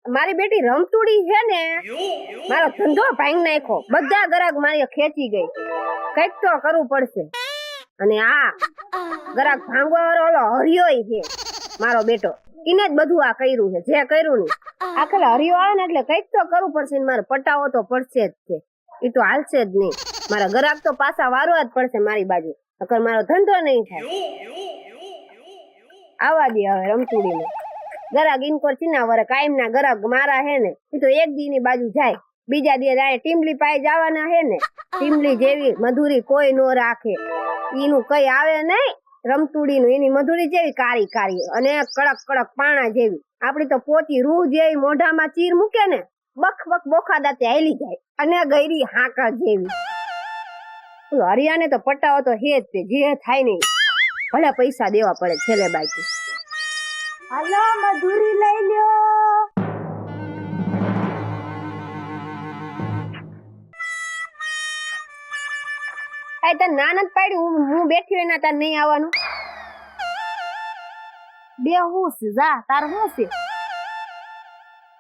મારી બેટી રમતુડી છે ને મારો ધંધો ભાંગી નાખ્યો, બધા ગ્રાહક મારી ખેંચી ગઈ, કઈક તો કરવું પડશે. અને આ ગ્રાહક ભાંગવા વાળો ઓલો હરિયોય છે મારો બેટો, એને જ બધું આ કર્યું છે, જે કર્યું ને આખેલા હરિયો આવે ને એટલે કઈક તો કરવું પડશે ને મારે પટાવો તો પડશે જ છે, એ તો હાલશે જ નહીં. મારા ગ્રાહક તો પાછા વારવા જ પડશે મારી બાજુ, નકર મારો ધંધો નહીં થાય. આવા દે હવે રમતુડીને ગ્રાહક ઇનકોર ચીના વરે કાયમ ના ગ્રાહક મારા હે ને એ તો એક દી ની બાજુ જાય, બીજા દી જાય ટીમલી પાઈ જવાના હે ને. ટીમલી જેવી મધુરી કોઈ નો રાખે, એનું કઈ આવે નહીં. રમતુડી નું એની મધુરી જેવી કાળી કાળી અને કડક કડક પાણા જેવી, આપડી તો પોચી રૂ જેવી મોઢામાં ચીર મૂકે ને બખ બખ બોખા દાંતે હાલી જાય, અને ગયરી હાકા જેવી. હરિયાને તો પટાવો તો હે જ તે, જે થાય નહીં ભલે પૈસા દેવા પડે છેલ્લે બાકી. હાલો મધુરી લઈ લ્યો. આ તને નાનત પાડી, હું બેઠી હોય ના તાર નહીં આવવાનું. બે હું છે જા, તાર શું છે?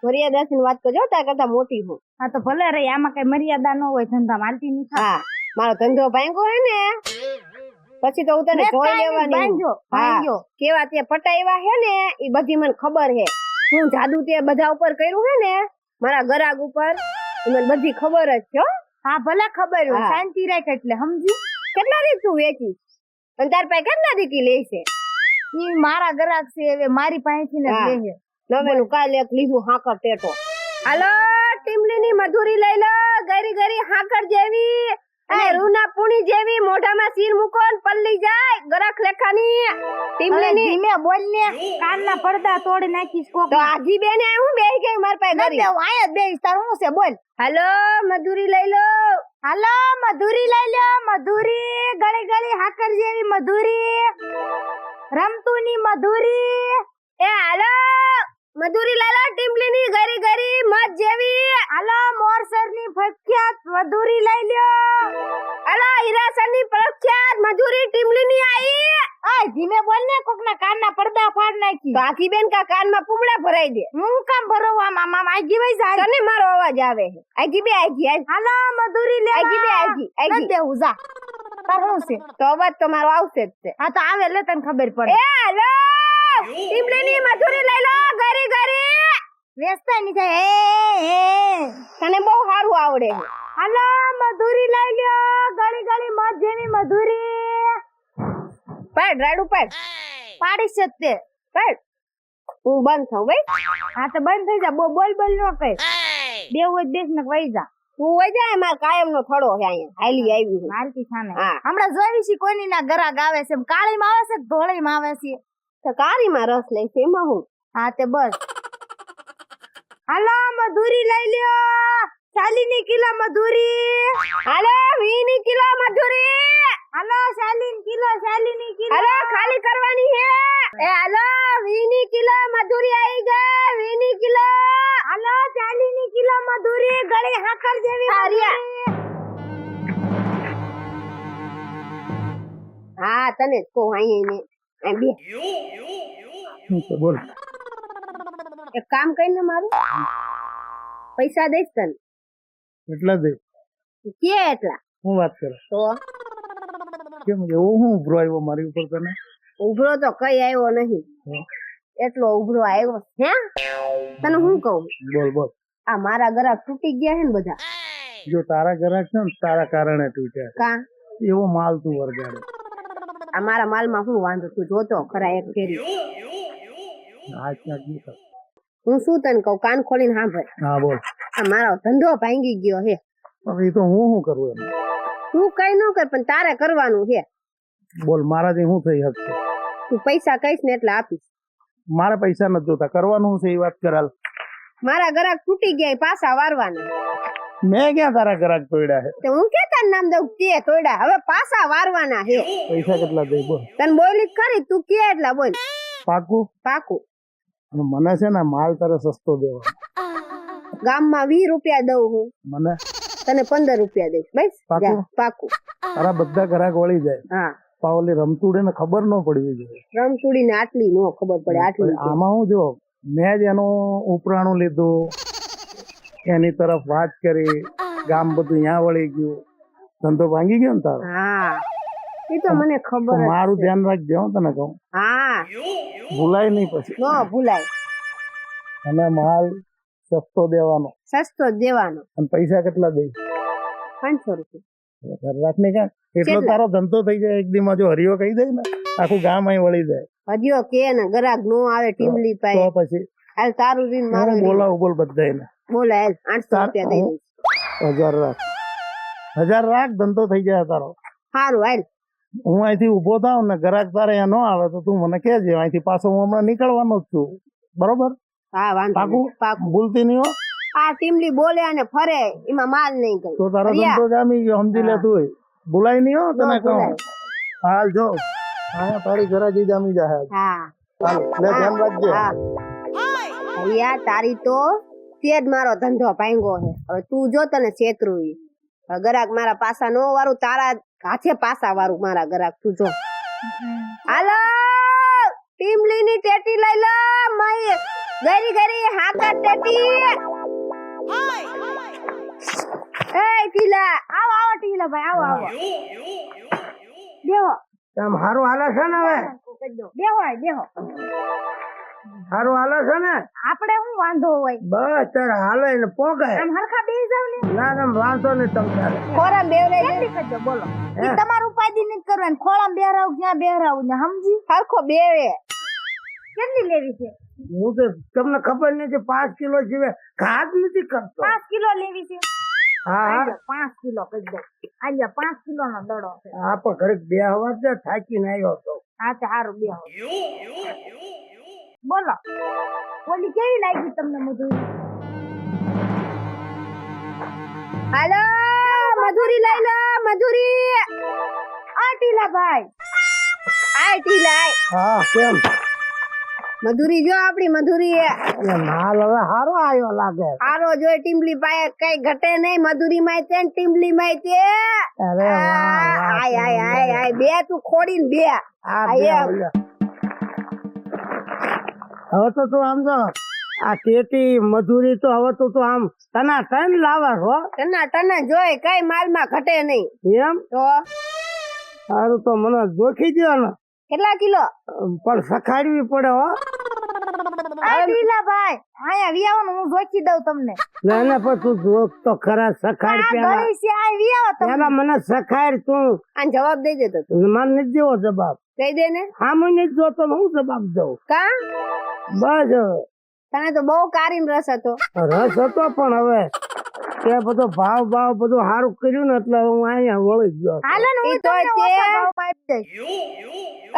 મર્યાદાથી વાત કરજો, તાર કરતા મોટી હું. હા તો ભલે રહી, આમાં કઈ મર્યાદા ન હોય, ધંધા માલતી નહીં. હા મારો ધંધો ભાંગ્યો હોય ને પછી તો હું તને જોઈ લેવાની. હા કેવા તે પટાવ્યા હે ને એ બધી મને ખબર હે. હું જાદુ તે બધા ઉપર કર્યું હે ને મારા ગરાગ ઉપર, મને બધી ખબર જ છે. હા ભલે ખબર હોય, શાંતિ રાખ એટલે સમજી. કેટલા દી તું વેચી અને તાર પાસે કેટલા દીકી લેશે? ઈ મારા ગ્રાહક છે, હવે મારી પાસેથી ને લેશે. નવેલું કાલે એક લીધું હાકર ટેટો. હાલો ટીમલી ની મધુરી લઈ લો, ગરી ગરી હાકર જેવી અને રૂના પૂણી જેવી, મોઢામાં સીર મૂકો ને પલ્લી જાય ગરાખ લેખાની. ટીમલી ની ધીમે બોલ ને, કાનના પડદા તોડી નાખીશ કોક. તો આજી બેને હું બેહી ગઈ માર પાસે ગરી. હું આયા જ બેહીશ, તાર શું છે બોલ. હાલો મધુરી લઈ લો. હાલો મધુરી લઈ લો, મધુરી ગળી ગળી હાકર જેવી મધુરી, રમતુની મધુરી. એ હાલો મધુરી લઈ લો, ટીમલી ની ગરી ગરી મત જેવી. હાલો મોરસર ની પ્રખ્યાત મધુરી લઈ લ્યો. હાલો હીરાસર ની પ્રખ્યાત મધુરી ટીમલી ની આઈ. આ ધીમે બોલ ને, કોક ના કાન ના પડદા ફાડ નાખી. તો આખી બેન કા કાન માં પૂમડા ભરાઈ દે. હું કામ ભરવા મામા આજી વઈ જાય તને મારો અવાજ આવે છે. આજી બે આજી. હાલો મધુરી લે. આજી બે આજી આજી દે હું જા. તાર શું છે? તો અવાજ તો મારો આવશે જ છે. હા તો આવે એટલે તને ખબર પડે. એ હાલો ટીમલી ની મધુરી લઈ લો, ગરી ગરી વેસ્તા ની જાય. તને બહુ સારું આવડે છે. હાલો મધુરી લઈ લ્યો, ગળી ગળી મત જેવી મધુરી. પડ રાડુ પડ. પાડીશ જ તે. પડ હું બંધ થઉં ભાઈ. હા તો બંધ થઈ જા, બોલ બોલ ન કર. દેવ જ બેસ ને વઈ જા. તું વઈ જા, માર કાયમ નો થોડો છે અહીંયા હાલી આવી છે મારતી થાને. હા હમણાં જોઈ છી કોઈની ના ગરાગ આવે છે, કાળી માં આવે છે કે ધોળી માં આવે છે? તો કાળી માં રસ લે છે એમાં હું. હા તે બસ. હાલો મધુરી લઈ લ્યો, 40 કિલો મધુરી. હાલો 20 કિલો મધુરી. હાલો 40 કિલો. હાલો ખાલી કરવાની છે. એ હાલો 20 કિલો મધુરી આવી ગઈ, 20 કિલો. હાલો 40 કિલો મધુરી, ગળી હાકર જેવી મધુરી. હા તને જ કહું અહીંયા ને બે. બોલ. એક કામ કરીને મારું પૈસા દઈશ તને. એટલા દે કે એટલા હું વાત કરે તો કેમ એવું હું ઉભરો આવ્યો મારી ઉપર તને? ઉભરો તો કઈ આવ્યો નહીં, એટલો ઉભરો આવ્યો હે. તને હું કહું, બોલ બોલ. આ મારા ગ્રાહક તૂટી ગયા છે ને બધા. જો તારા ગ્રાહક છે ને તારા કારણે તૂટ્યા, કા એવો માલ તું વરગાડે. આ મારા માલમાં શું વાંધો, તું જોતો ખરા એક ફેરી. હું શું તને કહું, કાન ખોલીને સાંભળ. હા બોલ. આ મારો ધંધો ભાંગી ગયો હે. હવે એ તો હું શું કરું એમ? તું કઈ ન કર પણ તારે કરવાનું છે. બોલ મારાથી શું થઈ શકશે? તું પૈસા કહીશ ને એટલે આપીશ. મારા પૈસા નથી જોતા, કરવાનું છે એ વાત કરાલ. મારા ગ્રાહક તૂટી ગયા, પાછા વારવાના. મેં ક્યાં તારા ગ્રાહક તોડ્યા છે? હું કે તારું નામ દઉં તે તોડ્યા, હવે પાછા વારવાના છે. પૈસા કેટલા દઈ બોલ? તને બોલી ખરી, તું કે એટલા બોલ. પાકું? પાકું. અને મને છે ને માલ તારે સસ્તો દેવાનો. ગામમાં 20 રૂપિયા દઉં હું, મને તને 15 રૂપિયા દઈશ. બસ પાકું? પાકું. તારા બધા ગ્રાહક વળી જાય. હા પાવલી રમતુડે ને ખબર ન પડવી જોઈએ. રમતુડી ને આટલી નો ખબર પડે. આટલી આમાં હું જો મેં જ એનું ઉપરાણું લીધું, એની તરફ વાત કરી, ગામ બધું ત્યાં વળી ગયું, ધંધો ભાંગી ગયો ને તારો. હા એ તો મને ખબર તો જ મારું છે. ધ્યાન રાખજે હો, તને કહું, હા ભૂલાય નહીં પછી. ન ભૂલાય, અને માલ સસ્તો દેવાનો, સસ્તો જ દેવાનો. અને પૈસા કેટલા દે? 500 રૂપિયા. રાખ ને કાં એટલો કેટલા? તારો ધંધો થઈ જાય. એક દી માં જો હરિયો કહી દે ને, આખું ગામ અહીં વળી જાય. હજ્યો કે ને ગરાક નો આવે ટીમલી તો પાય. પછી હાલ તારું રીન મારું હું રીન. બોલાવું, બોલ બધાને. બોલે હાલ 800 રૂપિયા દઈ દઈશ. 1000 રાખ, 1000 રાખ, ધંધો થઈ જાય તારો. સારું હાલ. હું અહીંથી ઉભો થાવ ને, ગ્રાહક તારે અહીંયા ન આવે તો તું મને કહેજે. અહીંથી પાછો હું હમણાં નીકળવાનો જ છું, બરોબર? હા વાંધો પાકું? નહીં, પાકું. ભૂલતી નહીં હો. આ ટીમલી બોલે અને ફરે એમાં માલ નહીં ગઈ. તો તારો હરિયા. ધંધો જામી ગયો, સમજી લે તું. ભૂલાય નહીં હો, તને કહું. ભૂલાય. હાલ જો, હા તારી ઘરાકી જામી જાય. હા હાલ લે, ધ્યાન રાખજે. હા. હરિયા તારી તો તે જ મારો ધંધો ભાંગો છે. હવે તું જો તને છેતરું. ગરાક મારા પાસા નો વાળું, તારા હાથે પાસા વાળું મારા ગરાક. તું જો. હાલો ટીમલી ની ટેટી લઈ લો. મય ગરી ગરી હાકા ટેટી. એ ટીલા આવો આવો ટીલા ભાઈ, આવો આવો. બેહો આમ હારું હાલે છે ને? હવે બેહો આય, બેહો. હારું હાલે છે ને? આપણે શું વાંધો હોય? બસ તારે હાલે ને પોગાય. આમ હરખા બેસી જાવ ને. ના ના વાંધો નહીં તમ તારે. ખોરા બેવરે કેટલી કરજો બોલો. ઈ તમારું ઉપાધિ નથી કરવાનું. ખોળામાં બેહરાવું ક્યાં બેહરાવું ને, સમજી? હરખો બેવે. કેટલી લેવી છે? હું તો તમને ખબર નથી, 5 કિલો જીવે ખાદ નથી કરતો. 5 કિલો લેવી છે? હા હા, આજો 5 કિલો કહી દો. આજો 5 કિલો નો દડો છે. આ પણ ઘરે બે હવા છે, થાકીને આવ્યો હતો. હા તો સારું, બેહો. બોલો ઓલી કેવી લાગી તમને મજૂરી? હાલો મજૂરી લઈ લો. મજૂરી આ ટીલા ભાઈ, આય ટીલા આય. હા કેમ? મજૂરી જો આપડી મજૂરી એટલે માલ હવે સારો આવ્યો લાગે. આરો જોઈ ટીમલી પાય કઈ ઘટે નહીં. મજૂરી માં છે ને ટીમલી માં છે. અરે વાહ, વાહ, આય આય આય આય બે તું ખોડીને બે. આ આ બે એમ. ઓલા. હવે તો તું આમ જો, આ ખેતી મજૂરી તો હવે તો તું આમ તના તન લાવર હો. ટના ટના જોઈ કઈ માલ માં ઘટે નહીં. એમ તો સારું, તો મને જોખી દો ને, કેટલા કિલો? પણ સખાડવી પડે હો. આ ટીલા ભાઈ આયા વિયાવો ને, હું જોખી દઉં તમને. ના ના, પણ તું જોખ તો ખરા, સખાડ આ પેલા. ગળી છે, આ વિયાવો તમે. પેલા મને સખાડ તું. આને જવાબ દઈ દે તો તું. મને નથી દેવો જવાબ. કહી દે ને. હા મને જ જોતો ને હું જવાબ દઉં. કા બસ હવે તને તો બહુ કારીમ રસ હતો. રસ હતો, પણ હવે તે બધો ભાવ બધું સારું કર્યું ને, એટલે હું અહીંયા વળી ગયો. હાલો ને, હું ઈ તોય તમને તે- ઓછા ભાવમાં આપી દઈશ.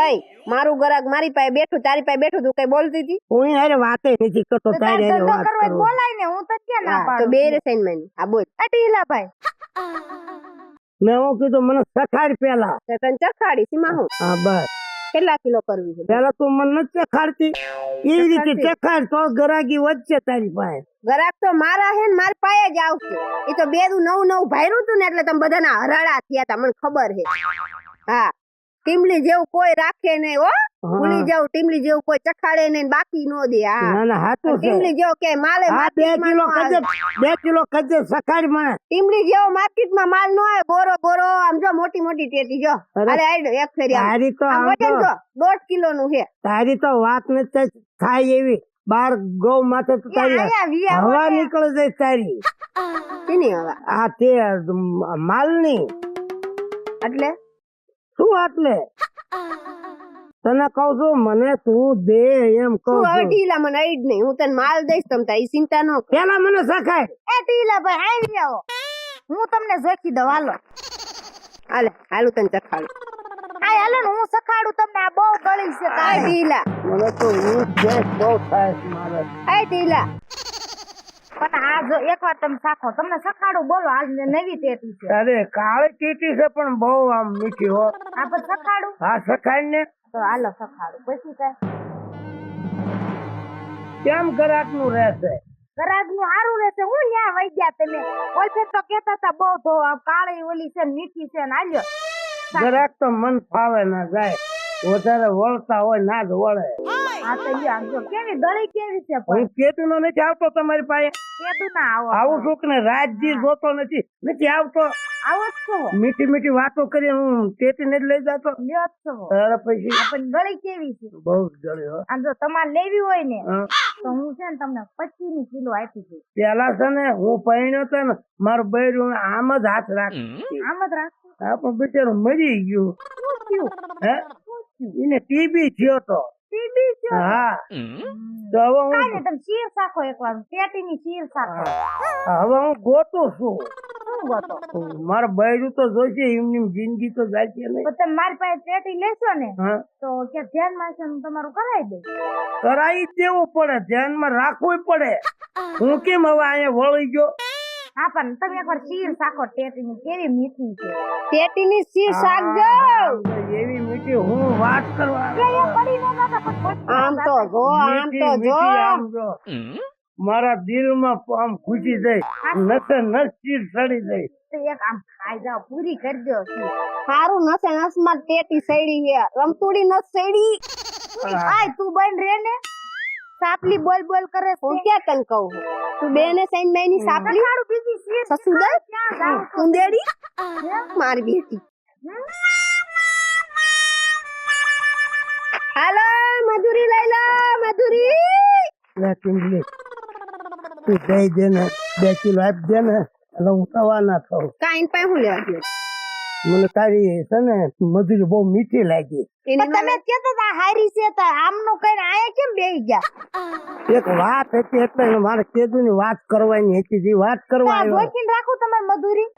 એય મારું ગરાક મારી પાસે બેઠું, તારી પાસે બેઠું, તું કઈ બોલતી હતી? હું યારે વાતે નથી કરતો, તો તારે તારી હારે ધંધો વાત કરવો હોય તો કરું. બોલાય ને, હું તો ક્યાં ના હા, તો પાડું. બે રેસાઈન આ બોલ. આ ટીલા ભાઈ મેં હું કીધું મને સખાડ પેલા. તો તને ચખાડી સીમા હું હા બસ, કેટલા કિલો કરવી છે? પેલા તું મને નથી ચખાડતી, એવી રીતે ચખાડ તો ગરાગી વધશે તારી પાસે. ગરાક તો મારા હે ને મારી પાસે જ આવશે. એ તો બેરું નવું ભાયરું હતું ને, એટલે તમે બધાના હરાડા થયા હતા, મને ખબર છે. હા ટીમલી જેવું કોઈ રાખે નહીં હો. ભૂલી જાવ ટીમલી જેવું કોઈ ચખાડે નહીં, બાકી નો દે. હા ના ના હાચું છે. ટીમલી જેવો કે માલે હા 2 કિલો કજે, 2 કિલો કજે સખાડ મને. ટીમલી જેવો માર્કેટમાં માલ નો આવે. ગોરો ગોરો આમ જો, મોટી મોટી ટેટી જો. અરે, અરે આઈડો એક ફેરી આમ. તારી તો આમ આમ વજન તો, જો 1.5 કિલો નું છે. તારી તો વાત નથી થાય એવી. બાર ગૌ માથે તો તારી આયા વિયાવો હવા ને. નીકળી જાય તારી. શેની હવા? આ તે માલની. એટલે શું એટલે તને કહું છું, મને તું દે એમ કહું તું હવે છું. ઢીલા મને આઈ જ નહીં. હું તને માલ દઈશ, તમ તારી ચિંતા ન કર. પેલા મને સખાય. એ ટીલા ભાઈ આવી આવો, હું તમને જોખી દઉં. હાલો હાલે હાલું તને ચખાડું. આ હાલો ને, હું સખાડું તમને. આ બહુ ગળી છે આય તારી. ઢીલા, મને તો ઊંઘ ગેસ બહુ થાય છે મારે. આય ઢીલા. પણ આ જો એકવાર તમે સાખો, તમને સખાડું. બોલો, આજ નવી ટેટી છે. અરે કાળી કીટી છે, પણ બહુ આમ મીઠી હો. આ પણ સખાડું. હા સખાય ને. તો હાલો સખાડું. પછી કઈ કેમ ગ્રાહક નું રહેશે? ગરાગ નું સારું રહેશે. હું ન્યા વઈ ગયા તમે. ઓલફે તો કેતા હતા બહુ તો આમ કાળી ઓલી છે ને મીઠી છે ને. હાલ્યો ગ્રાહક તો મન ફાવે ના જાય, વધારે વળતા હોય ના જ વળે. આ તો લ્યો આમ જો કેવી ગળી કેવી છે હું પણ કેતુનો નથી આવતો તમારી પાસે કેતું ના આવો આવું છું કે ને રાજજી જોતો નથી આવતો આવો જ છો મીઠી મીઠી વાતો કરી હું તેટીને જ લઈ જતો લ્યો જ છો અરે પછી આ પણ ગળી કેવી છે બહુ જ જળી હો આમ જો તમારે લેવી હોય ને હા. તો હું છે ને તમને 25 ની કિલો આપી દઉં પેલા છે ને હું પરણ્યો તો ને મારું બૈરું આમ જ હાથ રાખતી આમ જ રાખો આ પણ બિચારું મરી ગયું શું થયું હે એને ટીબી થયો તો ટીબી છે હા તો હવે હું કાંઈ નહીં, તમે શીર શાખો એકવાર પેટીની શીર શાખો હવે હું ગોતું છું શું ગોતો મારું બૈરું તો જોઈશે એમની જિંદગી તો જાય છે નહીં તો તમે મારી પાસે પેટી લેશો ને હા તો ક્યાં ધ્યાનમાં છે હું તમારું કરાવી દઈશ કરાવી જ દેવું પડે ધ્યાનમાં રાખવું પડે હું કેમ હવે અહીંયા વળી ગયો હા પણ તમે એકવાર શીર શાખો ટેટીની કેવી મીઠી છે પેટીની શીર શાક જો એવી મીઠી હું વાત કરવા એ પડી ન જતા પણ પછી આમ તો જો આમ તો મીઠી જો મીઠી આમ જો મારા દિલમાં આમ ખુશી જાય નસે નસ ચીર સડી જાય તો એક આમ ખાઈ જાઓ પૂરી કરી દો શીર. સારું નસે નસમાં ટેટી સડી છે રમતુડી નસ સડી આય તું બન રે ને સાપલી બોલ બોલ કરે છે હું ક્યાં તને કહું છું? તું બેને સૈન મેની સાપલી તારું બીજી શીર સસુદર ક્યાં જાવ છો? કુંદેડી મારી બેટી હાલો મધુરી લઈ લો મધુરી લે કિંડલી તું દઈ દે ને 2 કિલો આપી દે ને એટલે હું રવાના થઉં કાઈન પે હું લેવા ગયો મને તારી છે ને મજૂરી બહુ મીઠી લાગી એની પણ તમે કહેતા હતા હારી છે તો આમનું કઈ આયા કેમ બેહી ગયા એક વાત હતી એટલે મારે કેદુની વાત કરવાની હતી જે વાત કરવા આવ્યો જોઈન રાખું તમારી મધુરી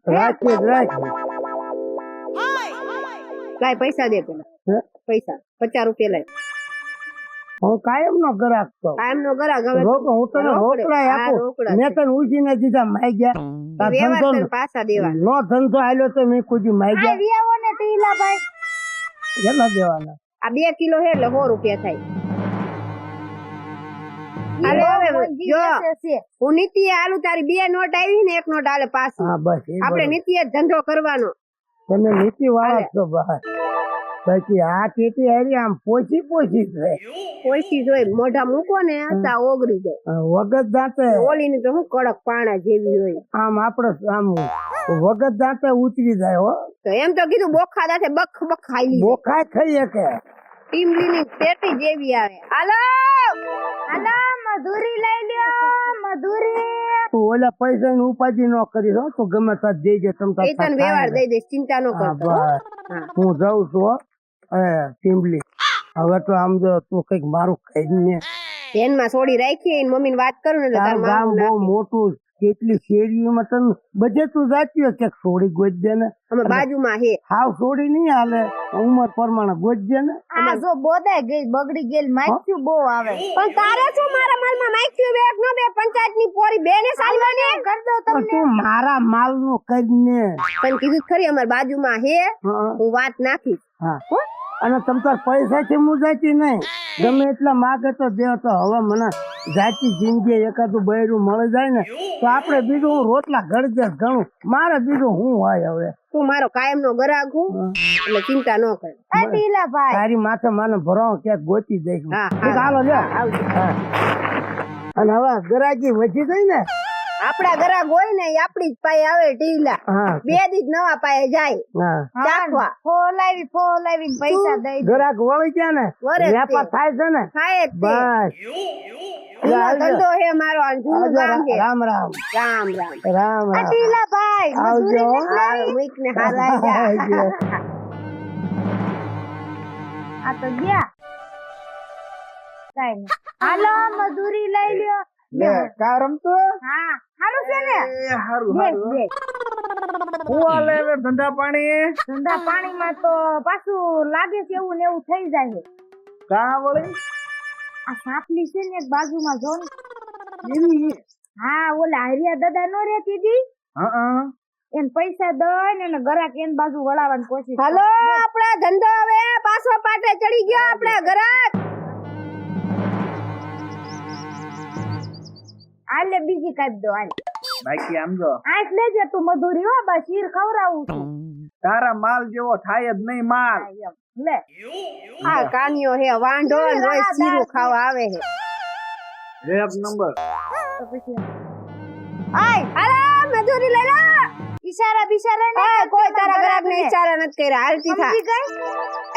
રાખી જ રાખી લાય પૈસા દે પેલા હે? પૈસા 50 રૂપિયા લાય હું કાયમ નો ગ્રાહક તો કાયમ નો ગરાક હવે રોકો હું તને રોકડે. રોકડા હા, આપું રોકડા મેં તને ઉછીને દીધા માઈ ગયા આ વ્યવહાર ધંધો તને પાછા દેવા નો ધંધો આલ્યો તો મેં કોઈ માઈ આ ગયા વિયાવો ને ટીલાભાઈ કેટલા દેવાના આ 2 કિલો છે એટલે 100 રૂપિયા થાય હાલે હવે જો હું નીતિ આલુ તારી 2 નોટ આવી ને 1 નોટ આલે પાછી હા બસ એ આપણે બરોબર. નીતિ જ ધંધો કરવાનો તમે નીતિ વાળા છો ભાઈ બાકી આ કેટી હારી આમ પોચી છે ઓછી જોઈ મોઢા મૂકો ને તા ઓગળી જાય વગત દાંતે ઓલી ની તો હું કડક પાણા જેવી હોય આમ આપડે આમ વગત દાંતે ઉતરી જાય હો તો એમ તો કીધું બોખા દાંતે બખ બખ ખાઈ લીધી બોખાય ખાઈ શકે ટીમલી ની પેટી જેવી આવે હાલો હાલો મધુરી લઈ લ્યો મધુરી તું ઓલા પૈસા ની ઉપાધિ ન કરી હો તું ગમે ત્યાં દેજે તમ તાર એ તને વ્યવહાર દઈ દઈશ ચિંતા ન હા, કરતો બસ. હું જાઉં છું હો. ટીમલી હવે તો આમ જો તું કઈક મારું ખાઈને ધ્યાનમાં છોડી રાખી એની મમ્મી વાત કરું ને એટલે તારું તાર ગામ મામું બહુ નાખે. મોટું કેટલી શેરીઓમાં તને બધે તું જાતી હોય ક્યાંક છોડી ગોજે ને અમે બાજુમાં હે હાવ છોડી નહીં હાલે ઉંમર પ્રમાણે ગોજે ને આ જો બોદાય ગઈ બગડી ગયેલ માખ્યું બહુ આવે પણ તારે શું મારા માલમાં માખ્યું બે નો બે પંચાયત ની પોરી બેને સાલવાની કરી દઉં પણ તમને તું મારા માલ નું કરીને પણ કીધું ખરી અમાર બાજુમાં હે હા, હું વાત નાખીશ હા. અને તમ તાર પૈસા થી હું જાતી નહીં ગમે એટલા માગે તો દે તો હવે મને જાતી જિંદગી એકાદું બૈરું મળી જાય ને તો આપણે બીજું હું રોટલા ગળજે ઘણું મારે બીજું હું હોય હવે તું મારો કાયમ નો ગરાક હું એટલે ચિંતા ન કર એ ટીલાભાઈ તારી માથે મને ભરાવ ક્યાંક ગોતી દઈશ હા, ઠીક, હાલો લ્યો. આવજો. હા. અને હવે ગરાજી વધી ગઈ ને આપડા ગરાક હોય ને એ આપડી જ પાયે આવે ઢીલા હા 2 દી નવા પાયે જાય હા ચાખવા ફોલાવી ને પૈસા દઈ દે ગરાક વળી ગયા ને વળે જ વેપાર તે. થાય છે ને ખાય જ તે. બસ જૂનો ધંધો હે મારો આ જૂનું ગામ છે રામ રામ રામ રામ રામ રામ ટીલાભાઈ આવજો આ મૂક ને હાલાઈ જા. આવજો. આ તો ગયા કાઈ નહીં. હાલો મધુરી લઈ લ્યો લે કા રમતો હા હારું છે ને હારું બેસ બેસ હું હાલે હવે ધંધા પાણી ધંધા પાણીમાં તો પાછું લાગે છે એવું ને એવું થઈ જાય છે. કા વળી આ સાપલી છે ને એક બાજુમાં જો ને. હા ઓલા હરિયા દાદા નો રહેતી હતી હા એને પૈસા દઈ ને એને ગરાક એની બાજુ વળાવવાની કોશિશ કરે. હાલો આપડા ધંધો હવે પાછો પાટે ચડી ગયો આપડા ગરાક હાલે બીજી કાઢ દો હાલ બાકી આમ જો આઠ લેજે તું મધુરી હો બસ શીર ખવડાવું છું તારા માલ જેવો થાય જ નહીં માલ. લે આ કાનિયો હે વાંઢો ને રોજ શીરું ખાવા આવે હે. એક નંબર. તો પછી આય અરે મજૂરી લઈ લો. ઈશારા બિશારા ને કોઈ તારા ગ્રાહક ને ઈશારા નથી કર્યા. હાલતી થા. સમજી ગઈ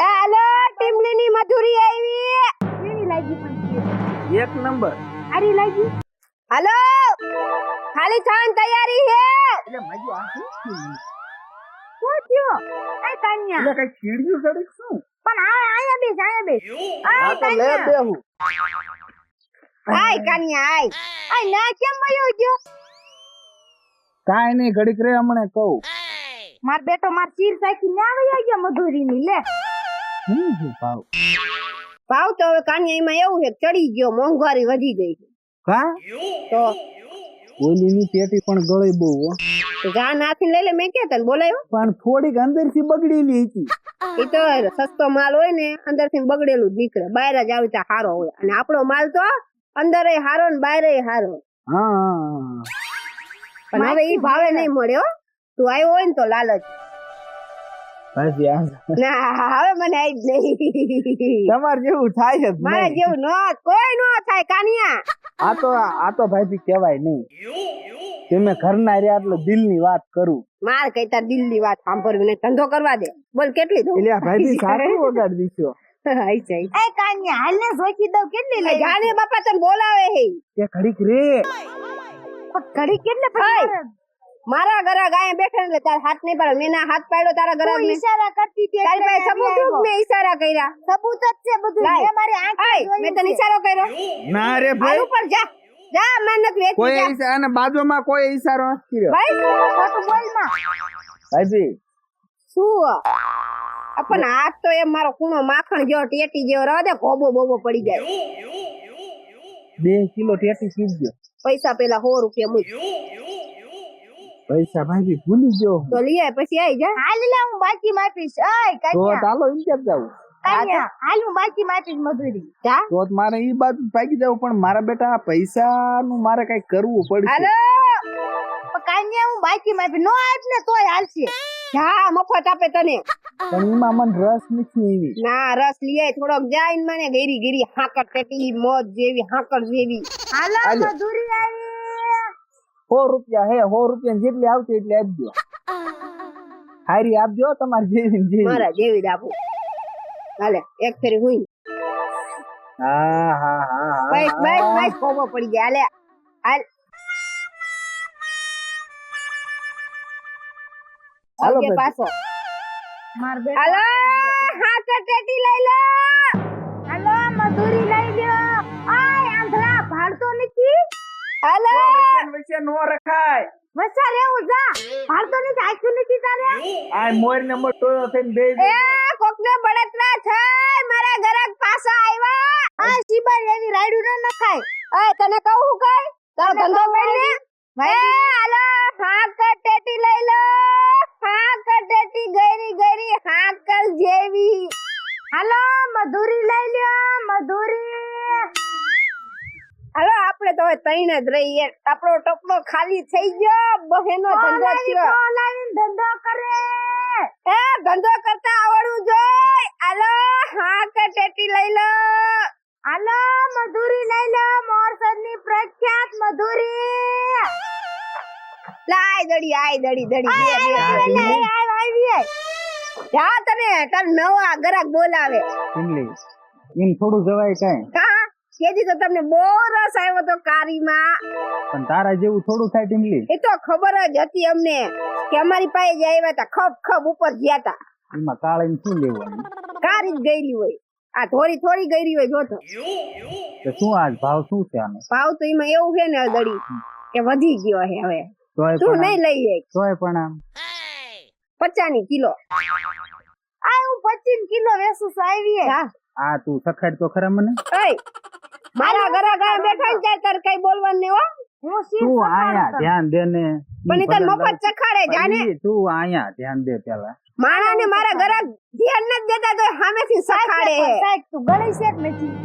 એ હાલો ટીમલી ની મજૂરી આવી. કેવી લાગી પણ એક નંબર. સારી લાગી હાલો ખાલી થાન તૈયારી હે. એટલે મજો આ શું થયું? શું થયો એ કાન્યા એટલે કઈ કીડ્યું સડી શું? પણ આયા બેસ આ તો લે બેહું. આય કાનિયા આય. આ ના કેમ વયો ગયો કાઈ નહીં ઘડીક રે હમણે કહું. માર બેટો માર ચીર સાકી ના વયો ગયો મધુરી ની લે શું છે ભાવ? ભાવ તો હવે કાનિયા એમાં એવું છે કે ચડી ગયો, મોંઘવારી વધી ગઈ છે. કા તો ઓલીની પેટી પણ ગળી બહુ હો. તો જા નાથી લઈ લે. મેં કે તને બોલાયો પણ થોડીક અંદરથી બગડેલી હતી. એ તો સસ્તો માલ હોય ને અંદર થી બગડેલું જ નીકળે. બહાર જ આવી ત્યાં હારો હોય અને આપણો માલ તો અંદર હારો ને બહાર હારો. હા પણ હવે ઈ ભાવે નહીં મળે હો. તું આવ્યો હોય ને તો લાલચ. ભાઈ આ ના હવે મને આવી જ નહીં. તમાર જેવું થાય જ મારા નહીં. જેવું કોઈ નો થાય કાનિયા. આ તો ભાઈ કહેવાય નહીં. તમે ઘરના રહ્યા એટલે દિલની વાત કરું. માર કઈ તાર દિલ ની વાત સાંભળવી ને ધંધો કરવા દે. બોલ કેટલી દઉં? એટલે ભાઈ સાચું વગાડી દીધો. આઈ જાય. એ કાન્યા હાલ ને જોખી દઉં કેટલી લઈ જાને બાપા તને બોલાવે હે. કે ઘડીક રે. ઘડી કેટલે હાય. મારા ઘરે ગાય બેઠા એટલે તાર હાથ નહીં પાડો. મેં ના હાથ પાડ્યો તારા ઘરે. ઈશારા કરતી હતી તારી પાસે સબૂત છે કે મેં ઈશારા કર્યા? સબૂત જ છે બધું લાય. મેં મારી આંખ આય મેં તને ઈશારો કર્યો. ના રે હાલ ભાઈ ઉપર જા. જા મહેનત વેચી કોઈ જા. ઈશારા અને બાજુમાં કોઈ ઈશારો નથી કર્યો. ભાઈ ખોટું બોલ માં ભાઈ શું પણ હાથ તો એમ મારો કૂણો માખણ જેવો ટેટી જેવો રહે દે. કોબો બોબો પડી જાય. 2 કિલો ટેટી પીજો. પૈસા પેલા 100 રૂપિયા મૂક પૈસા ભાઈ ભૂલી ગયો. તો લઈ આય પછી આવી જા. હાલ લે હું બાકી માપીશ આય તો કાન્યા ચાલો એમ કેમ જાવું? કાન્યા હાલ હું બાકી માપીશ મધુરી જા. તો મારે ઈ બાજુ ભાગી જવું પણ મારા બેટા આ પૈસા નું મારે કઈ કરવું પડશે. હાલો પણ કાન્યા હું બાકી માપી નો આપ ને તોય હાલશે જા મફત આપે તને. પણ એમાં મને રસ નથી એવી. ના રસ લઈ આય થોડોક જાય ને મને ગેરી ગેરી હાકર ટેટી મોજ જેવી હાકર જેવી. હાલો હાલો. મધુરી આવી 100 રૂપિયા હે. 100 રૂપિયા જેટલી આવતી એટલી આપજો. હારી આપજો તમારી જેવી ને જેવી. મારા જેવી જ આપું. હાલે એક ફેરી હુઈ. હા હા હા બસ બસ હા બસ કોબો પડી ગયા. હાલે હાલ. હાલો આવજે ભાઈ. પાછો. માર બેટા હાલો હાકર ટેટી લઈ લો. હાલો મધુરી લઈ લ્યો આય આંધળા ભાડતો નથી હાલો વચ્ચે નો રખાય. વસા રેવું જા ભાડતો નથી આખ્યું નથી તારે આ મોર ને મોટો થઈને બે એ કોકને બળતરા થાય. મારા ઘરાક પાછા આવ્યા. આ સીબર એવી રાયડું ન નખાય ઓય તને કહું હું કઈ તારો તને ધંધો કહું કરી ને. એ હાલો હાકર ટેટી લઈ લો. હાકર ટેટી ગરી ગરી હાકર જેવી. હાલો મધુરી લઈ લ્યો મધુરી હાલો આપણે તો હવે તૈણ જ રહીએ. આપણો ટપલો ખાલી થઈ ગયો. બહેનો ધંધો થયો. ઓનલાઈન ધંધો કરે એ ધંધો કરતા આવડવું જોઈએ. હાલો હાકર ટેટી લઈ લો. હાલો મધુરી લઈ લો મોરસદ ની પ્રખ્યાત મધુરી લાય દડી આય દડી દડી બે, બે, બે. આવી જા તને તાર નવા ગ્રાહક બોલાવે. ઇંગ્લિશ એમ થોડું જવાય કાંઈ. કા કેજી તો તમને બહુ રસ આવ્યો તો કારીમાં. પણ તારા જેવું થોડું થાય ટીંગલી. એ તો ખબર જ હતી અમને કે અમારી પાસે જ આવ્યા હતા. ખપ ખપ ઉપર ગયા હતા. એમાં કાળીને શું લેવાનું? કારી જ ગયરી હોય. આ થોડી થોડી ગયરી હોય જોતો. તો શું આજ ભાવ શું છે આનો? ભાવ તો એમાં એવું છે ને દડી કે વધી ગયો છે હવે. તોય તું પણ નહીં લઈ જાય. તોય પણ આમ 50 કિલો. આ હું 25 કિલો વેસું છું આવી હા આ તું સખાડ તો ખરા મને. ઓય મારા ઘરે ગાય બેઠા ને ત્યારે તારે કઈ બોલવાનું નહીં હો. હું શીર તું આયા ધ્યાન દે ને. પણ ઈ તને મફત ચખાડે જાને. તું આયા ધ્યાન દે પેલા. માણા ને મારા ઘરે ધ્યાન નથી દેતા તો સામેથી સખાડે હે. સાહેબ તું ગળી છે કે નથી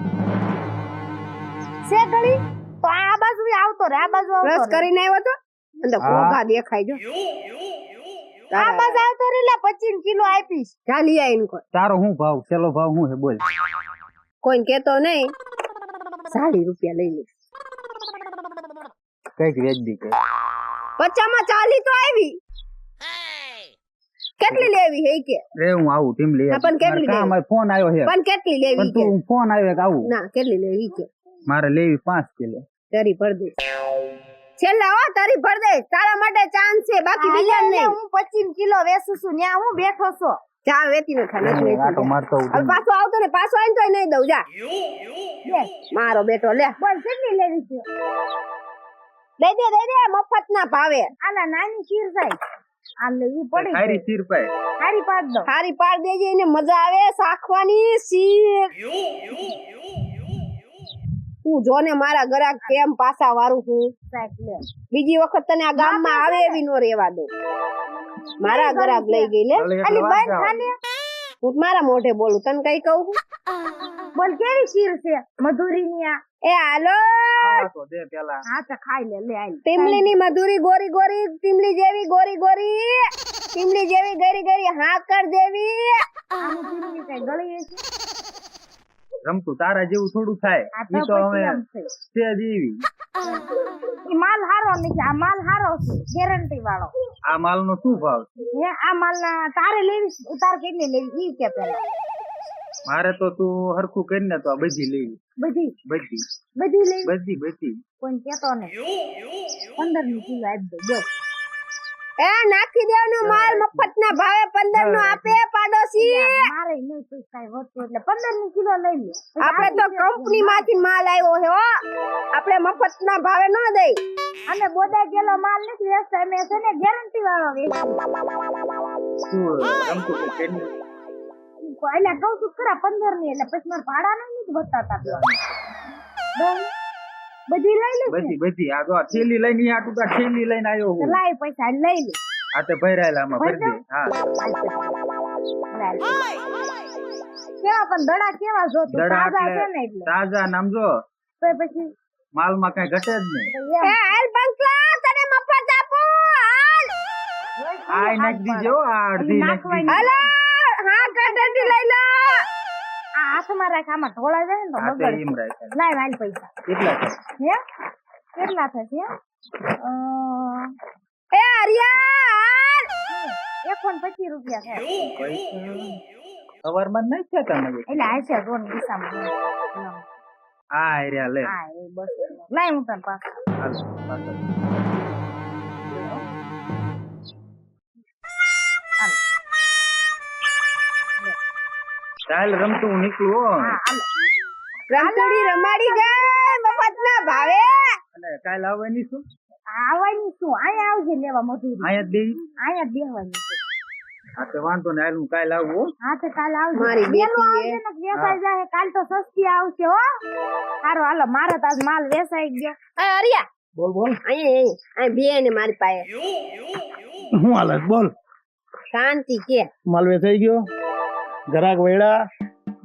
છે ગળી તો આ બાજુ આવતો રે આ બાજુ આવતો બ્રશ રે. કરીને આવ્યો તો અંદર હા. ઘોઘા દેખાય જો. આ બસ આવતો રેલા 25 કિલો આપીશ. ચાલી આવીને કોઈ તારો શું ભાવ છેલ્લો ભાવ શું છે બોલ કોઈને કેતો નહીં 40 રૂપિયા લઈ લે કઈક વેચી કે 50 માં 40 તો આવી કેટલી લેવી હે કે રે હું આવું ટીમ લઈ હા, પણ કેટલી કામ લેવી? ફોન આવ્યો છે પણ કેટલી લેવી પણ કે તું ફોન આવ્યો કે આવું ના કેટલી લેવી કે મારે લેવી 5 કિલો તારી ભર દે છેલ્લા હો તારી ભર દે તારા માટે ચાન્સ છે બાકી બીજા એટલે નહીં હું 25 કિલો વેચું છું ન્યા હું બેઠો છો. ચા વેચી ન ખા નથી આટો મારતો હવે પાછો આવતો ને પાછો આવીને તોય નહીં દઉં જા મારો બેટો લે બોલ કેટલી લેવી છે? દઈ દે મફત ના ભાવે આલા નાની ખીર થાય આ લેવી પડી ખારી ચીર પાય સારી પાડ દો. સારી પાડ દેજે એને મજા આવે શાખવાની શીર તું જો ને મારા ગરાક કેમ પાછા વારું છું એટલે બીજી વખત તને આ ગામમાં આવે એવી નો રેવા દો મારા ગરાક લઈ ગઈ લે આલી બંધ ખાને. હું મારા મોઢે બોલું તને કઈ કહું છું? બોલ કેવી ખીર છે મધુરીની આ? એ હાલો તો દે પેલા હા તો ખાઈ લે લે આઈ. ટીમલી ની મધુરી ગોરી ગોરી ટીમલી જેવી ગોરી ગોરી ટીમલી જેવી ગરી ગરી હાકર જેવી આની ખીરની કઈ ગળી છે? રમતું તારા જેવું થોડું થાય આ ઈ તો હવે પછી એમ છે. છે જેવી ઈ માલ હારો નથી આ માલ હારો છે ગેરંટી વાળો. આ માલ નો શું ભાવ છે હે આ માલ ના તારે લેવી તાર કેટલી લેવી ઈ કે પેલા મારે તો તું હરખું કરીને તો આ બધી લેવી બધી બધી બધી લેવી બધી કોઈ કેતો ને 15 કિલો આપી દો. એ નાખી દેવાનો માલ મફત ના ભાવે 15 નો આપે પાડોશી મારે નહીં કોઈ કાઈ વધતું એટલે 15 કિલો લઈ લે. આપણે તો કંપની માંથી માલ આવ્યો છે હો આપણે મફત ના ભાવે ન દઈ અને બોડા કિલો માલ નથી વેચતા અમે છે ને ગેરંટી વાળો વેચી. શું રમતું કે કેની એટલે કહું છું ખરા 15 ની એટલે પછી મારે ભાડા નથી બતાતા બધી લઈ લે બધી આ જો આ થેલી લઈને આ ટુકા થેલી લઈને આવ્યો હું લાય પૈસા લઈ લે. આ તે ભરાયેલા આમાં ભરી દે હા કેવા પણ દડા કેવા જો તું દડા તાજા છે ને એટલે એટલે તાજા નામ જો તો પછી માલમાં કઈ ઘટે જ નહીં એ હાલ બંકલા તને મફત આપું હાલ આ નાખી દીજો આ અડધી નાખી દીજો. હાલો હા કટરથી લઈ લો આ હાથમાં રાખ આમાં ઢોળા જાય ને તો આ તે બગડે. એમ રાખે લાય વાલ પૈસા કેટલા છે હે કેટલા થશે એ હરિયા હાલ 125 રૂપિયા થાય સવારમાં જ નાખ્યા તમે એટલે આશે રોન દિશામાં આ રહ્યા લે હા એ બસ લાય હું તને પાછા હાલો, પાછળ. ચાલ રમતું હું નીકળું હો. હા હાલો. રમતુડી રમાડી ગઈ મફત ના ભાવે અને કાલ આવવાની શું આવવાની શું અહીંયા આવજે લેવા મજૂરી અહીંયા જ દેવી અહીંયા જ બેહવાની છે. આ તો વાંધો ને હાલ હું કાલ આવું હો. હા તો કાલ આવજો મારી વેલું બેટી આવજે ને વેચાઈ જાય કાલ તો સસ્તી આવશે હો સારું હાલો મારે તો આજ માલ વેચાઈ ગયો. એ હરિયા બોલ બોલ અહીંયા બે ને મારી પાસે શું હાલત બોલ શાંતિ કે માલવે થઈ ગયો ગરાક વૈડા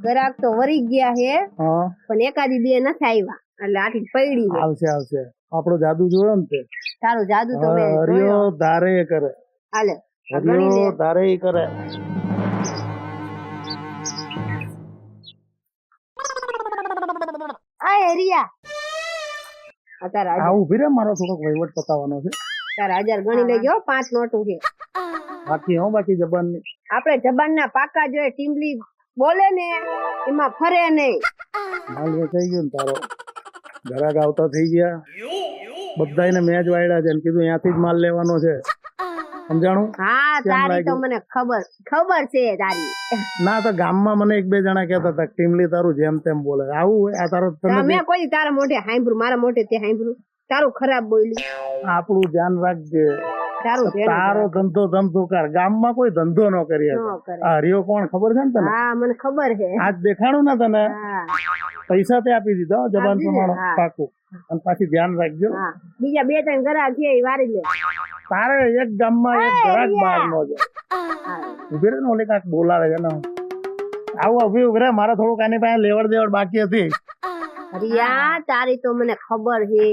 ગ્રાહક તો વરી ગયા હે હા પણ એકાદી બે નથી આવ્યા એટલે આટલી પડી છે આવશે આવશે આપણો જાદુ જોયો ને તે તારું જાદુ તો મેં હરિયો જોયો. ધારે કરે હાલે આ ગણી લે. હરિયો ધારે કરે આ હેરિયા આ તારા હજાર- આવું ભીરે મારો થોડોક વહીવટ પતાવવાનો છે તારા 1000 ગણી લેજો 5 નોટું છે બાકી હું બાકી જબાન ની આપણે જબાન ના પાકા જોઈએ ટીમલી બોલે ને એમાં ફરે નહીં માલ વેચાઈ ગયો ને તારો ગરાક આવતા થઈ ગયા બધાને મેં જ વાયડા છે ને કીધું ત્યાંથી જ માલ લેવાનો છે સમજાણું હા કેમ તારી તો લાગ્યું? મને ખબર છે તારી ના તો ગામમાં મને એક બે જણા કહેતા હતા ટીમલી તારું જેમ તેમ બોલે આવું હોય આ તારો તને મેં કોઈ તારા મોઢે સાંભળ્યું મારા મોઢે તે સાંભળ્યું તારું ખરાબ બોલ્યું આપણું ધ્યાન રાખજે તારું ધ્યાન તારો ધંધો ધંધો કર ગામમાં કોઈ ધંધો ન કરી શકે. ન કરે. આ હરિયો કોણ ખબર છે ને તને હા મને ખબર છે આજ દેખાણું ને તને હા પૈસા તે આપી દીધા હો, જબાન આપી દીધા, પ્રમાણે હા. પાકું અને પાછી ધ્યાન રાખજો હા બીજા 2-3 ઘરા છે એ વારી લે તારે એક ગામમાં એક ઘરાક બહાર નો જાય હા. ઉભી રહે ને ઓલી કાંઈક બોલાવે છે ને આવું ઉભી રહે મારે થોડુંક આની પાસે લેવડ દેવડ બાકી હતી રિયા તારી તો મને ખબર છે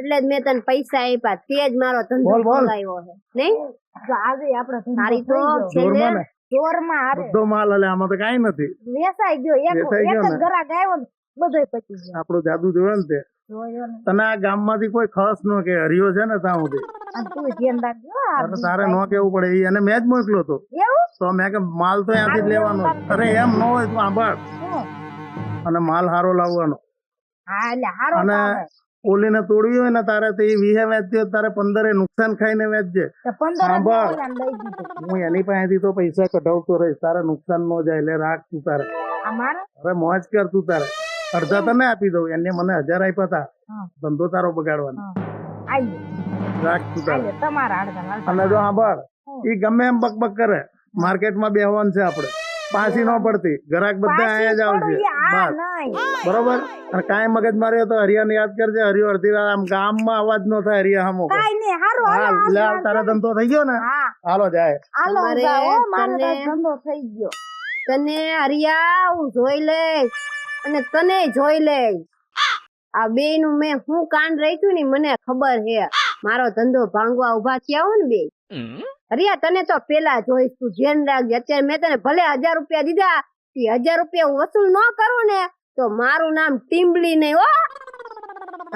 એટલે જ મેં તને પૈસા આપ્યા, તે જ મારો ધંધો બોલ, બોલ. ખોલાવ્યો છે નહીં? જો આજે આપણે ધંધો તારી તો થઈ ગયો. છે ને જોરમાં ને જોરમાં હારે બધો માલ એટલે આમાં તો કાંઈ નથી. વેસાઈ ગયો. વેચાઈ એક ગયો જ ને. ગ્રાહક આવ્યો ને બધોય પતી ગયો. આપણું જાદુ જોયો ને તે. જોયો ને. તને આ ગામમાંથી કોઈ ખસ નો કે હરિયો છે ને ત્યાં સુધી અને તું ધ્યાન રાખજો આ અરે તારે નો કેવું પડે ઈ એને મેં જ મોકલ્યો તો. એવું તો મેં કે માલ તો ત્યાંથી જ લેવાનો. અરે એમ ન હોય તું આંભળ શું? અને માલ હારો લાવવાનો. હા એટલે હારો અને ભાવે. ઓલીને તોડવી હોય ને તારે તો એ 20 વેચતી હોય તારે 15 નુકસાન ખાઈને વેચજે. તો 15 સાંભળ. ઓલાને દઈ દીધું. હું એની પાસેથી તો પૈસા કઢાવતો રહીશ, તારે નુકસાન ન જાય એટલે રાખ તું તારે. આ મારે અરે મોજ કર તું તારે. અડધા તને આપી દઉં, એને મને 1000 આપ્યા હતા હા. ધંધો તારો બગાડવાનો. આઈએ રાખ તું તારે. આઈએ તમારા અડધા અને જો સાંભળ ઈ ગમે એમ બકબક કરે, માર્કેટમાં બેહવાનું છે આપણે, પાછી ન પડતી, ગ્રાહક બધા અહીંયા જ આવશે બસ. બરોબર. અને કાંઈ મગજ માર્યો તો હરિયાને યાદ કરજે. હરિયો અડધી રાત આમ ગામમાં અવાજ ન થાય હરિયા હામો. કાઈ નહીં હારું હા લે હાલ, તારો ધંધો થઈ ગયો ને હા હાલો જાય. હાલો તમારે જાઓ મારો તો તને- ધંધો થઈ ગયો. તને હરિયા હું જોઈ લઈશ અને તને જોઈ લઈશ. આ બે નું મેં હું કાંડ રાખ્યું ને મને ખબર છે. મારો ધંધો ભાંગવા ઉભા થયા હો ને બે. હરિયા તને તો પેલા જોઈશ, તું ધ્યાન રાખજે. અત્યારે મેં તને ભલે 1000 રૂપિયા દીધા, 1000 રૂપિયા હું વસૂલ ન કરું ને તો મારું નામ ટીમ્બલી નહીં હો.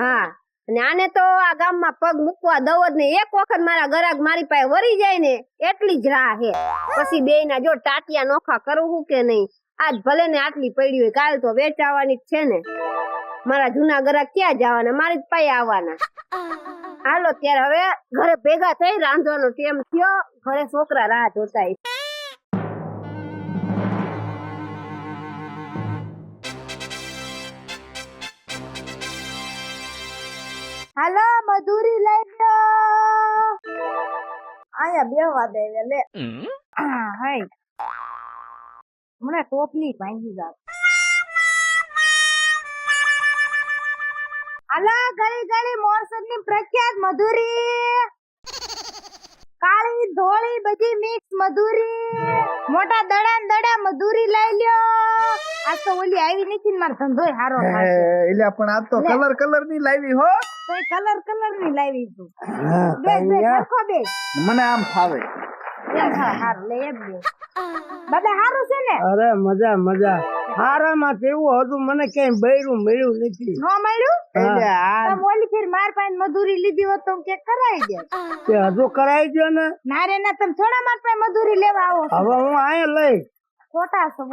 હા અને આને તો આ ગામમાં પગ મૂકવા દવ જ નહીં. એક વખત મારા ગ્રાહક મારી પાસે વરી જાય ને એટલી જ રાહ હે. પછી બે ના જો ટાટિયા નોખા કરવું કે નહીં. આજ ભલે ને આટલી પડી હોય, કાલ તો વેચાવાની જ છે ને. મારા જૂના ગ્રાહક ક્યાં જવાના, મારી જ પાસે આવવાના. હાલો ત્યારે હવે ઘરે ભેગા થઈ, રાંધવાનો ટેમ થયો, ઘરે છોકરા રાહ જોતા હશે. હાલો મધુરી લઈ લો. આયા બેહવા દે લે. હા હાય મને ટોપલી ભાંગી જાવ. હાલો ગળી ગળી મોરસદ ની પ્રખ્યાત મધુરી, કાળી ધોળી બધી મિક્સ મધુરી, મોટા દડા ને દડા મધુરી લઈ લ્યો. આજ તો ઓલી આવી નથી ને મારો ધંધોય હારો થશે. એટલે પણ આ તો કલર ની લાવી હો. તો કલર ની લાવી તું. હા, બે બે અહીંયા સરખો બે. મને આમ ફાવે. હારું લે એમ બે. બાબા હારું છે ને? અરે મજા મજા. હારામાં કેવું હતું મને કઈ બૈરું મળ્યું નથી. નો મળ્યું? એટલે આ તમે ઓલી ફેર માર પાસે મધુરી લીધી હોત તો કે કરાવી દે. તે હજુ કરાઈ ગયો ને. ના રે ના તમે થોડા માર પાસે મધુરી લેવા આવો છો. હવે હું અહીંયા લઈ. ખોટા છો.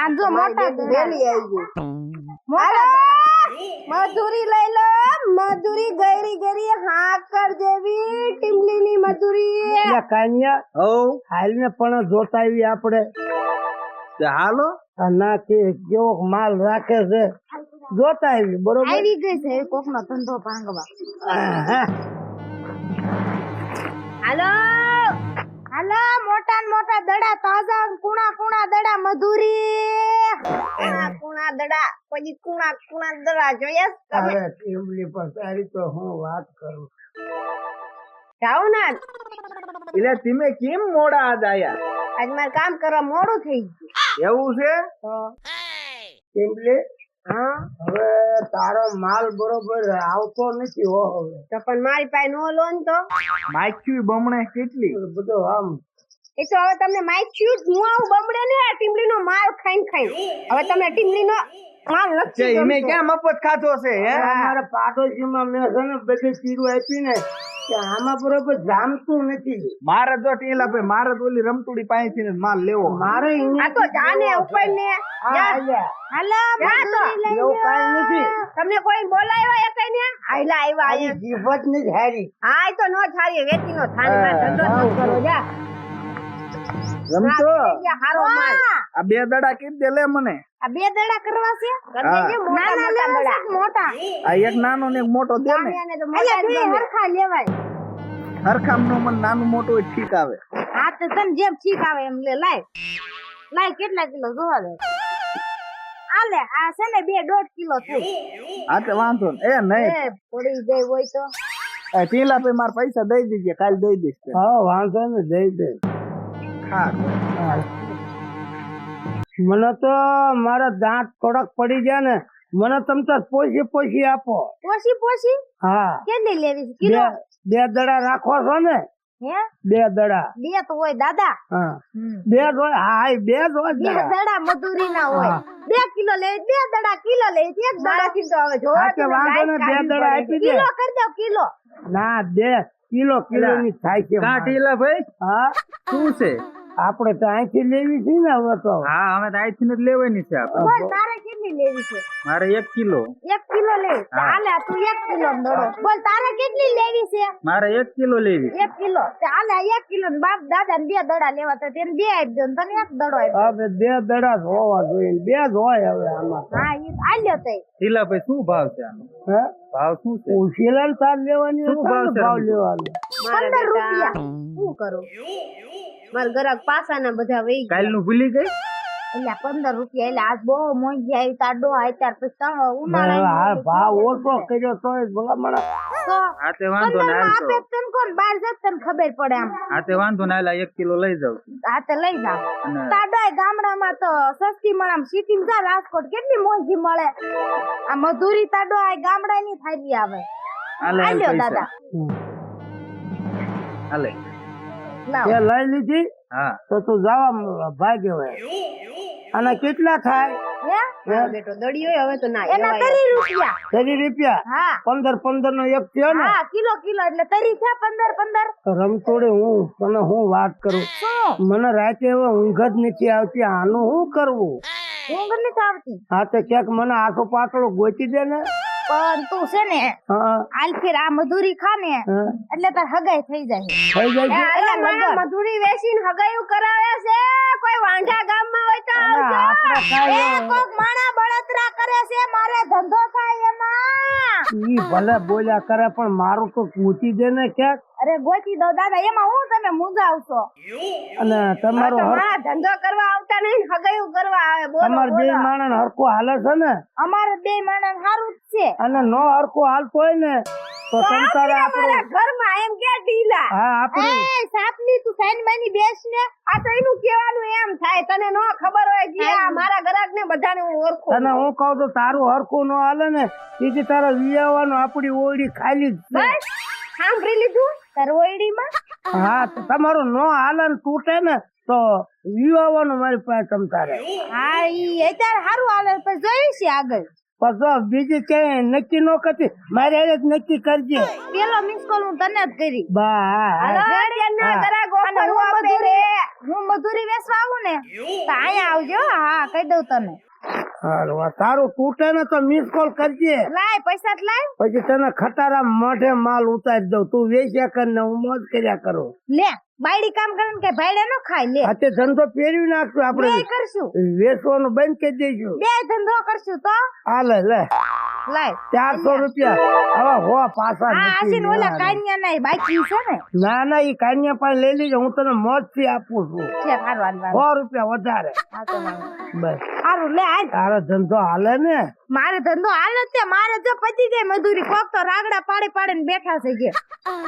આમ જો મોટા વેલી આવી ગઈ. મોટા મધુરી લઈ લો, મધુરી ગયરી ગયરી હાકર જેવી ટીમલી ની મધુરી. એટલે કાન્યા હો હાલને પણ જોતા આવી આપણે. તે હાલો. આ ના કે કેવો માલ રાખે છે જોતા આવી. બરોબર. આવી ગઈ છે કોક નો ધંધો ભાંગવા. હા. હાલો હાલો મોટા ને મોટા દડા તાજા ને કુણા કુણા દડા મધુરી. કુણા દડા, પછી કુણા દડા જોયા તમે? અરે ટીમલી પર તારી તો હું વાત કરું. જાઓ ને, એટલે તમે કેમ મોડા આજ આયા? આજ મારે કામ કરવા મોડું થઈ ગયું. એવું છે? ટીમલી હા હવે તારો માલ બરોબર આવતો નથી હો. હવે તો પણ મારી પાસે નો લોન તો માખ્યું બમણે કેટલી? બધો આમ એ તો હવે તમને માખ્યું જ હું આવું બમડે ને ટીમલી નો માલ ખાઈને હવે તમને ટીમલી નો માલ છે નથી ઈમે ગમતો. ક્યાં મફત ખાધો છે હે? અમારા પાડોશીમાં મેં છે ને બધી ચીરો આપી ને કે આમાં બરોબર જામતું નથી. મારે તો ટીલા ભાઈ મારે તો ઓલી રમતુડી પાસેથી ને માલ લેવો. મારે આ અહીંયા તો જાને ઉપર ને હાલો મધુરી લઈ એવું કાંઈ નથી. તમને કોઈ બોલાવ્યા એ કઈ ને આયલા આવ્યા આની અહીંયા. જીભ જ નથી હારી. હા એ તો નો થારી વેચી નો થાની માં ધંધો ન કરો જા. રમતો હારો માલ આ બે દડા કીધ દે લે મને. આ બે દડા કરવા છે? કરી દેજે મોટા નાના મોટા લેવા દડા. છે મોટા. આ એક નાનો ને એક મોટો દે ને. જાને તો અલ્યા મોટા જ બે ગમે. હરખા લેવાય. હરખામનું મને નાનું મોટું હોય ઠીક આવે. હા તો તને જેમ ઠીક આવે એમ લે. લાય કેટલા કિલો જોવા દે. આ લે આ છે ને 2.5 કિલો થઈ. આ તો વાંધો ને. એ નહીં એ પડી જાય હોય તો ટીલા ભાઈ મારા પૈસા દઈ દીજે, કાલ દઈ દઈશ તને. હા વાંધો ને દઈ દે. હા મને તો મારા દાંત કડક પડી ગયા ને મને તમ તાર પોસી પોસી આપો. પોસી પોસી હા કેટલી લેવી છે કિલો? બે દડા રાખો છો ને? હે 2 દડા. બે તો હોય દાદા. હા 2 હોય. હા એ 2 જ હોય બે દડા. દડા મજૂરી ના હોય. હા. 2 કિલો લે, 2 દડા કિલો લે, 1 દડા મારાથી તો હવે જોવા હા, તે વાંધો ને 2 દડા આપી દે. કિલો કરી દો કિલો. ના 2 કિલો ની થાય છે. કાં ઢીલા ભાઈ હા શું છે? આપણે તો અહીંથી લેવી છે ને હવે તો. હા અમે તો આઈથી જ લેવાની છે આપણે. બોલ તારે કેટલી લેવી છે? મારે 1 કિલો. 1 કિલો લે. હા. હાલે તું 1 કિલો નો દડો. બોલ તારે કેટલી લેવી છે? મારે 1 કિલો લેવી. 1 કિલો. તે હાલે 1 કિલો ને બાપ દાદા ને 2 દડા લેવા તો તેને 2 આપી દો ને તને 1 દડો આપી હવે 2 દડા જ હોવા જોઈએ. 2 જ હોય હવે આમાં. દો. હા ઈ આલ્યો તઈ. ઢીલા ભાઈ શું ભાવ છે આનો? હે ભાવ શું છે? ઉશીલન તાર લેવાની શું ભાવ છે? ભાવ લેવાનો. 15 રૂપિયા. શું કરું મારા ગ્રાહક પાસાના બધા વહી ગયા. કાલનું ભૂલી ગઈ? એટલે 15 રૂપિયા એટલે આજ બહુ મોંઘી આવી તાડો આવી ત્યાર પછી હવે ઉનાળા આ ભાવ ઓછો કર્યો તોય ભલામણ. તો આ તે વાંધો 15 ના માં હાલ આપે તો. તને કોણ બહાર જત તને ખબર પડે આમ. આ તે વાંધો ના હાલ 1 કિલો લઈ જાઉં છું. આ તે લઈ જાવ. અને તાડોય ગામડામાં તો સસ્તી મળે આમ સિટી જા રાજકોટ કેટલી મોંઘી મળે. આ મધુરી તાડો આ ગામડાની થાળી આવે. હાલે હાલ આલ્યો પૈસા. દાદા. હાલે. લાવ. એ લઈ લીધી હા તો તું જવા ભાગે હોય. આના કેટલા થાય? હે? મારો બેટો દડિયો હવે તો ના એના એવાય. 30 રૂપિયા. 30 રૂપિયા. હા 15 નો એક થયો ને. હા કિલો કિલો એટલે 30 થયા 15. તો રમતોડે હું વાત કરું. શું મને રાતે હવે ઊંઘ જ નથી આવતી. આનું શું કરવું? ઊંઘ નથી આવતી? હા તો ક્યાંક મને આખો પાતળો ગોતી દે ને. પણ તું છે ને હા હાલ ફેર આ મધુરી ખા ને હા. એટલે તાર હગાઈ થઈ જાય. થઈ જાય છે. અલા, મારા મજૂરી વેચીને હગાયું કરાવે છે કોઈ વાંઢા ગામમાં હોય તો અરે આપણે એ કાંઈ કોક માણા બળતરા કરે છે મારે ધંધો થાય એમાં. ઈ ભલે બોલ્યા કરે પણ મારું તો પૂછી દે ને ક્યાંક. અરે ગોતી દો દાદા એમાં હું તમે મૂંઝાવશો. અને તમારો તો માં ધંધો કરવા આવતા નહીં હગાયું કરવા આવે બોલો તમાર બે બોલો. માણસ હરખો હાલે છે ને. અમારે બે માણસ સારું જ છે. અને નો હરખો હાલતો હોય ને તો સંસારે આપણું. મારા ઘરમાં એમ કે ઢીલા હા આપણું. એ સાપની તું સાઈન માની બેસ ને. આ તો એનું કહેવાનું એમ થાય તને નો ખબર હોય કે આ મારા ગ્રાહક ને બધાને હું ઓળખું તને હું કહું તો તારું હરખું નો હાલે ને ઈથી તારા વિયાવાનું આપડી ઓરડી ખાલી જ છે. બસ સાંભળી લીધું તરવોયડીમાં હા તો તમારું નો હાલે ને તૂટે ને તો વિવાવાનું મારી પાસે તમ તારે. હા ઈ અત્યારે સારું હાલે પછી જોઈશું આગળ. પણ જો બીજી ક્યાંય નક્કી નો કરતી મારે હારે જ નક્કી કરજે. પેલો મિસ કોલ હું તને જ કરી. બા હાલો, અત્યારના હા. ગ્રાહક અને ઓફર હું આપે મજૂરી છે. હું મજૂરી વેચવા આવું ને તો અહીંયા આવજો. હા કહી દઉં તને. હારું, આ તારું તૂટે ને તો મિસ કોલ કરજે. લાય પૈસા જ લાય. પછી તને ખટારા મોઢે માલ ઉતારી દઉં. તું વેચ્યા કર ને હું મોજ કર્યા કરું. લે બાયડી કામ કરે ને કે ભાઈડે નો ખાય. લે આ તે ધંધો ફેરવી નાખશું બે આપણે. કરશું. વેચવાનું બંધ કરી દઈશું. બે ધંધો કરશું તો હાલે લે લાય. 400 રૂપિયા. હવે હો પાછા હા નથી આજીન ઓલા લેવાના. કાન્યા ના બાકી છે ને. ના ના ઈ કાન્યા પાસે લઈ લેજો. હું તને મોજ થી આપું છું. છે હારું હાલ 100 રૂપિયા વધારે. હા તો વાંધો. બસ હારું લે આજ. તારો ધંધો હાલે ને. મારે ધંધો હાલે જ છે. મારે જો પતી જાય મજૂરી કોક તો રાગડા પાડે પાડે ને બેઠા છે કે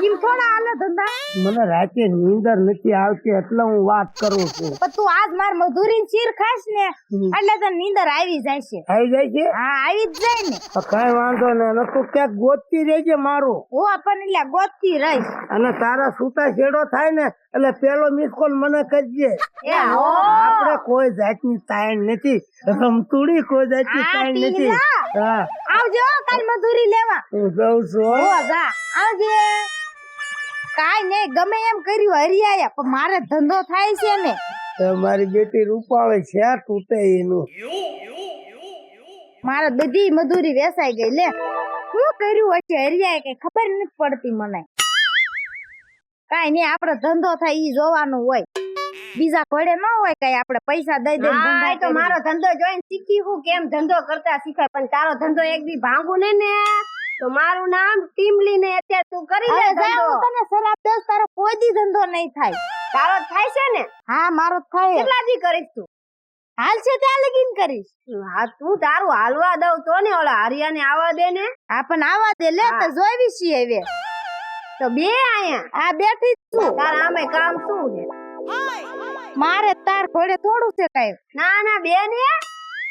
એમ થોડા હાલે ધંધા. મને રાતે નીંદર નથી આવતી એટલે હું વાત કરું છું. પણ તું આજ માર મજૂરી ચીર ખાસ ને એટલે તને નીંદર આવી જાય છે. આવી જાય છે. હા આવી જ જાય ને. તો કઈ વાંધો નહીં. અને તું ક્યાંક ગોતતી રહેજે મારું. હું પણ એટલે ગોતતી રહીશ. અને તારા સૂતા છેડો થાય ને એટલે પેલો મિસ કોલ મને કરજે. એ હો આપણે કોઈ જાતની તાણ નથી. રમતુડી કોઈ જાતની આ તાણ નથી. ટીલા. હા આવજો કાલ મજૂરી લેવા. હું જઉં છું હો. હો જા આવજે. કાઈ નહીં ગમે એમ કર્યું હરિયાયા પણ મારે ધંધો થાય છે ને. તો મારી બેટી રૂપાળી છે તૂટે એનું. મારે બધી મજૂરી વેસાઈ ગઈ. લે શું કર્યું હશે હરિયાએ કઈ ખબર નથી પડતી મને. કાઈ નહીં આપડે ધંધો થાય ઈ જોવાનું હોય. બીજા ઘોડે ન હોય કઈ આપણે પૈસા દઈ દે હા એ તો મારો ધંધો જોઈને શીખી હું કેમ ધંધો કરતા શીખાય પણ તારો ધંધો એક દી ભાંગું ને તો મારું નામ ટીમલી ને અત્યારે તું કરી લે ધંધો. તને શરાબ દસ તારો કોઈ દી ધંધો નહીં થાય. તારો થાય છે ને હા મારો જ થાય. કેટલા દી કરીશ તું? હાલ છે ત્યાં લગીન કરીશ. હા તું તારું હાલવા દઉં તો ને ઓલા હરિયાને આવવા દે ને. હા પણ આવા દે. લે તો જોઈવી છીએ હવે. તો બે આયા આ બેઠી જ છું. તારા આમે કામ શું છે? મારે તાર ઘોડે થોડું છે કઈ. ના ના બે ને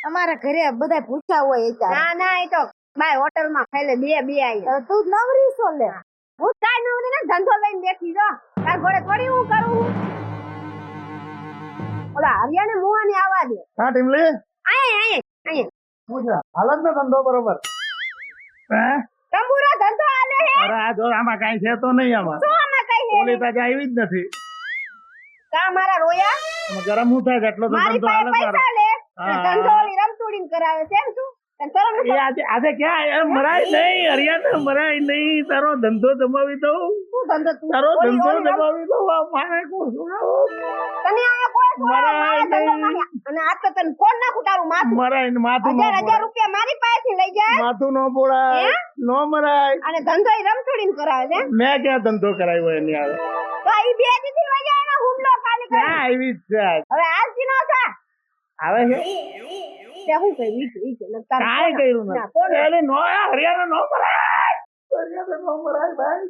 અમારા ઘરે બધા પૂછ્યા હોય ના ના એ તો બાય હોટલમાં ખાઈ લે બે આઈ હવે તું નવરી છો લે હું કાંઈ નવરી ને ધંધો લઈને બેઠી જો તાર ઘોડે થોડી હું કરું ઓલા હરિયાને મુવાની આવા દે હા ટીમલી આય હું છે હાલત નો ધંધો બરોબર હે તંબુરો ધંધો આલે હે અરે આ જો આમાં કાંઈ છે તો નહીં આમાં શું આમાં કઈ હે ઓલી તાજે આવી જ નથી કા મારા રોયા આમાં ગરમ હું થાય છે એટલો તો મારી ધંધો પાસે હાલત મારો પૈસા લે અને હા. ધંધો ઓલી રમતુડીને કરાવે છે એમ શું તને શરમ નથી? એ આજે ક્યાં એમ મરાય નહીં હરિયાણા મરાય નહીં તારો ધંધો જમાવી દઉં શું ધંધો તું તારો ઓલી- ધંધો ઓલી રમ- જમાવી દઉં આ મારે કોણ તને આયા કોઈ છોડે, મરાય મારા ધંધો નહીં. માં અને આ તો તને કોણ નાખું તારું માથું મરાય ને માથું નો હજાર રૂપિયા મારી પાસેથી લઈ જાય માથું નો પોળાય હે? નો મરાય અને ધંધો ઈ રમતુડીને કરાવે છે મેં ક્યાં ધંધો કરાવ્યો એની આવે તો ઈ બે દીધી લઈ જાય એનો હુમલો ખાલી કરી ક્યાં આવી જ છે આજ? હવે આજથી નો થા આવે છે તે હું કહ્યું ઈ કે તારે કાંઈ કર્યું ના, નથી કોણ? એટલે નો હરિયાણા નો મરાય હરિયાણા નો મરાય ભાઈ